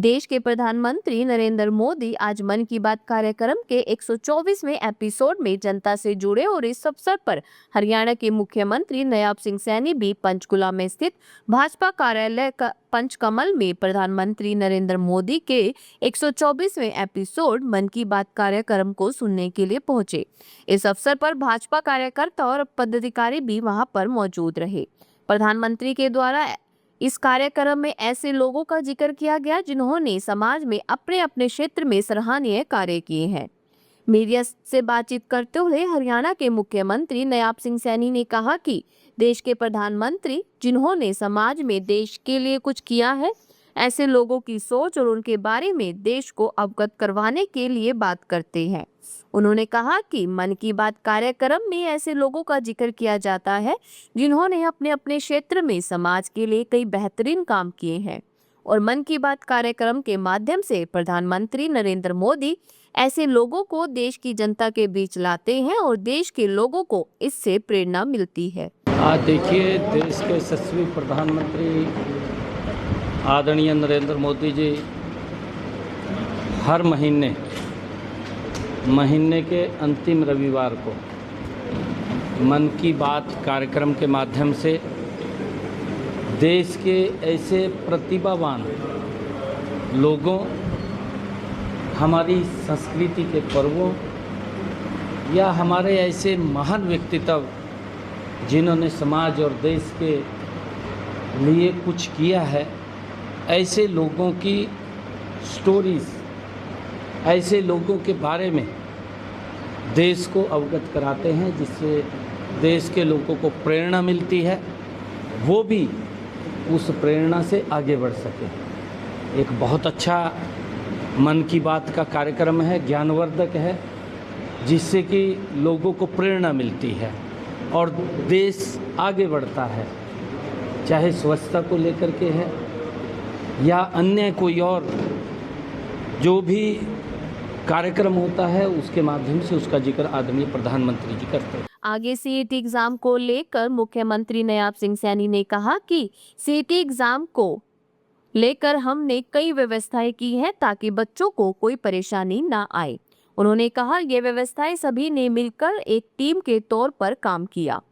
देश के प्रधानमंत्री नरेंद्र मोदी आज मन की बात कार्यक्रम के 124वें एपिसोड में जनता से जुड़े और इस अवसर पर हरियाणा के मुख्यमंत्री नायब सिंह सैनी भी पंचकुला में स्थित भाजपा कार्यालय पंचकमल में प्रधानमंत्री नरेंद्र मोदी के 124वें एपिसोड मन की बात कार्यक्रम को सुनने के लिए पहुंचे। इस अवसर पर भाजपा कार्यकर्ता और पदाधिकारी भी वहां पर मौजूद रहे। प्रधानमंत्री के द्वारा इस कार्यक्रम में ऐसे लोगों का जिक्र किया गया जिन्होंने समाज में अपने अपने क्षेत्र में सराहनीय कार्य किए हैं। मीडिया से बातचीत करते हुए हरियाणा के मुख्यमंत्री नायब सिंह सैनी ने कहा कि देश के प्रधानमंत्री जिन्होंने समाज में देश के लिए कुछ किया है, ऐसे लोगों की सोच और उनके बारे में देश को अवगत करवाने के लिए बात करते हैं। उन्होंने कहा कि मन की बात कार्यक्रम में ऐसे लोगों का जिक्र किया जाता है जिन्होंने अपने अपने क्षेत्र में समाज के लिए कई बेहतरीन काम किए हैं और मन की बात कार्यक्रम के माध्यम से प्रधानमंत्री नरेंद्र मोदी ऐसे लोगों को देश की जनता के बीच लाते हैं और देश के लोगों को इससे प्रेरणा मिलती है। आज देखिए, देश के यशस्वी प्रधानमंत्री आदरणीय नरेंद्र मोदी जी हर महीने के अंतिम रविवार को मन की बात कार्यक्रम के माध्यम से देश के ऐसे प्रतिभावान लोगों, हमारी संस्कृति के पर्वों या हमारे ऐसे महान व्यक्तित्व जिन्होंने समाज और देश के लिए कुछ किया है, ऐसे लोगों की स्टोरीज, ऐसे लोगों के बारे में देश को अवगत कराते हैं, जिससे देश के लोगों को प्रेरणा मिलती है, वो भी उस प्रेरणा से आगे बढ़ सके। एक बहुत अच्छा मन की बात का कार्यक्रम है, ज्ञानवर्धक है, जिससे कि लोगों को प्रेरणा मिलती है और देश आगे बढ़ता है, चाहे स्वच्छता को लेकर के है या अन्य कोई और जो भी कार्यक्रम होता है, उसके माध्यम से उसका जिक्र आदरणीय प्रधानमंत्री जी करते हैं। आगे सीईटी एग्जाम को लेकर मुख्यमंत्री नायब सिंह सैनी ने कहा कि सीईटी एग्जाम को लेकर हमने कई व्यवस्थाएं की हैं ताकि बच्चों को कोई परेशानी ना आए। उन्होंने कहा, ये व्यवस्थाएं सभी ने मिलकर एक टीम के तौर पर काम किया।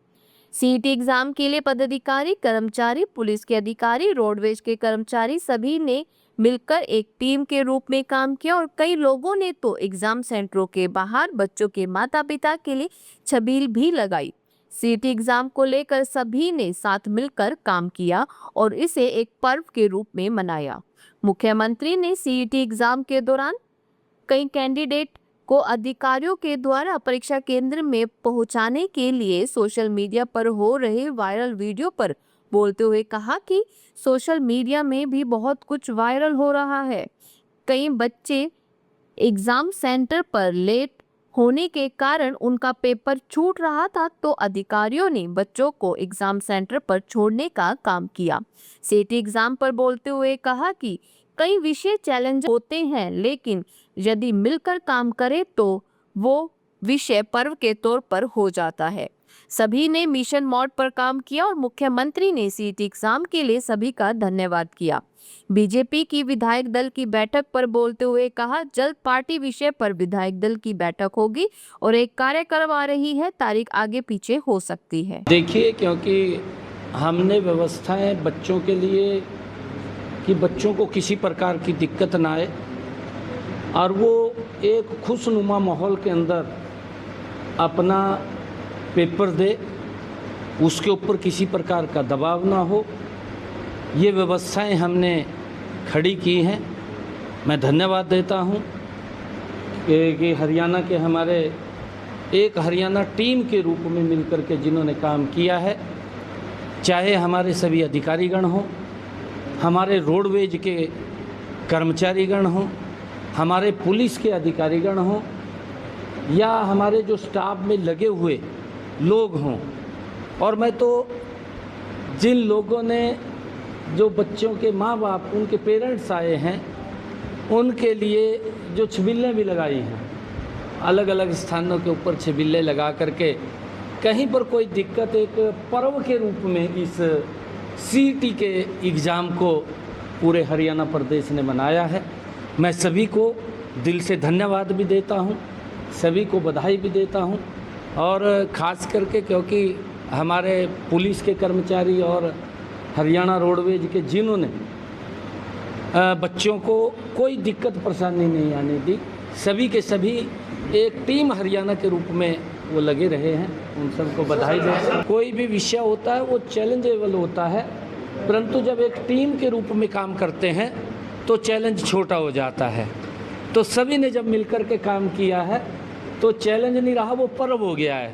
सीईटी एग्जाम के लिए पदाधिकारी, कर्मचारी, पुलिस के अधिकारी, रोडवेज के कर्मचारी सभी ने मिलकर एक टीम के रूप में काम किया और कई लोगों ने तो एग्जाम सेंटरों के बाहर बच्चों के माता पिता के लिए छबील भी लगाई। सीईटी एग्जाम को लेकर सभी ने साथ मिलकर काम किया और इसे एक पर्व के रूप में मनाया। मुख्यमंत्री ने सीईटी एग्जाम के दौरान कई कैंडिडेट को अधिकारियों के द्वारा परीक्षा केंद्र में पहुंचाने के लिए सोशल मीडिया पर हो रहे वायरल वीडियो पर बोलते हुए कहा कि सोशल मीडिया में भी बहुत कुछ वायरल हो रहा है। कई बच्चे एग्जाम सेंटर पर लेट होने के कारण उनका पेपर छूट रहा था, तो अधिकारियों ने बच्चों को एग्जाम सेंटर पर छोड़ने का काम किया। सीईटी एग्जाम पर बोलते हुए कहा कि कई विषय चैलेंज होते हैं, लेकिन यदि मिलकर काम करें तो वो विषय पर्व के तौर पर हो जाता है। सभी ने मिशन मोड पर काम किया और मुख्यमंत्री ने सीईटी एग्जाम के लिए सभी का धन्यवाद किया। बीजेपी की विधायक दल की बैठक पर बोलते हुए कहा, जल्द पार्टी विषय पर विधायक दल की बैठक होगी और एक कार्यक्रम आ रही है, तारीख आगे पीछे हो सकती है। देखिए, क्योंकि हमने व्यवस्थाएं बच्चों के लिए कि बच्चों को किसी प्रकार की दिक्कत ना आए और वो एक खुशनुमा माहौल के अंदर अपना पेपर दे, उसके ऊपर किसी प्रकार का दबाव ना हो, ये व्यवस्थाएं हमने खड़ी की हैं। मैं धन्यवाद देता हूं कि हरियाणा के हमारे एक हरियाणा टीम के रूप में मिलकर के जिन्होंने काम किया है, चाहे हमारे सभी अधिकारीगण हों, हमारे रोडवेज के कर्मचारीगण हों, हमारे पुलिस के अधिकारीगण हों या हमारे जो स्टाफ में लगे हुए लोग हों। और मैं तो जिन लोगों ने, जो बच्चों के माँ बाप, उनके पेरेंट्स आए हैं, उनके लिए जो छबीलें भी लगाई हैं, अलग अलग स्थानों के ऊपर छबीलें लगा करके कहीं पर कोई दिक्कत, एक पर्व के रूप में इस सीईटी के एग्ज़ाम को पूरे हरियाणा प्रदेश ने मनाया है। मैं सभी को दिल से धन्यवाद भी देता हूँ, सभी को बधाई भी देता हूँ, और ख़ास करके क्योंकि हमारे पुलिस के कर्मचारी और हरियाणा रोडवेज के जिन्होंने बच्चों को कोई दिक्कत परेशानी नहीं आने दी, सभी के सभी एक टीम हरियाणा के रूप में वो लगे रहे हैं, उन सबको बधाई दें। कोई भी विषय होता है वो चैलेंजेबल होता है, परंतु जब एक टीम के रूप में काम करते हैं तो चैलेंज छोटा हो जाता है। तो सभी ने जब मिलकर के काम किया है तो चैलेंज नहीं रहा, वो पर्व हो गया है,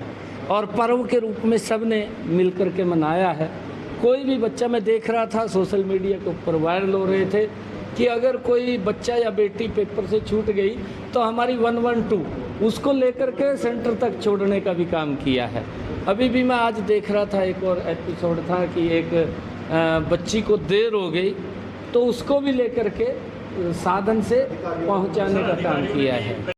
और पर्व के रूप में सब ने मिलकर के मनाया है। कोई भी बच्चा, मैं देख रहा था सोशल मीडिया के ऊपर वायरल हो रहे थे कि अगर कोई बच्चा या बेटी पेपर से छूट गई तो हमारी 112 उसको लेकर के सेंटर तक छोड़ने का भी काम किया है। अभी भी मैं आज देख रहा था, एक और एपिसोड था कि एक बच्ची को देर हो गई तो उसको भी लेकर के साधन से पहुंचाने का काम किया है।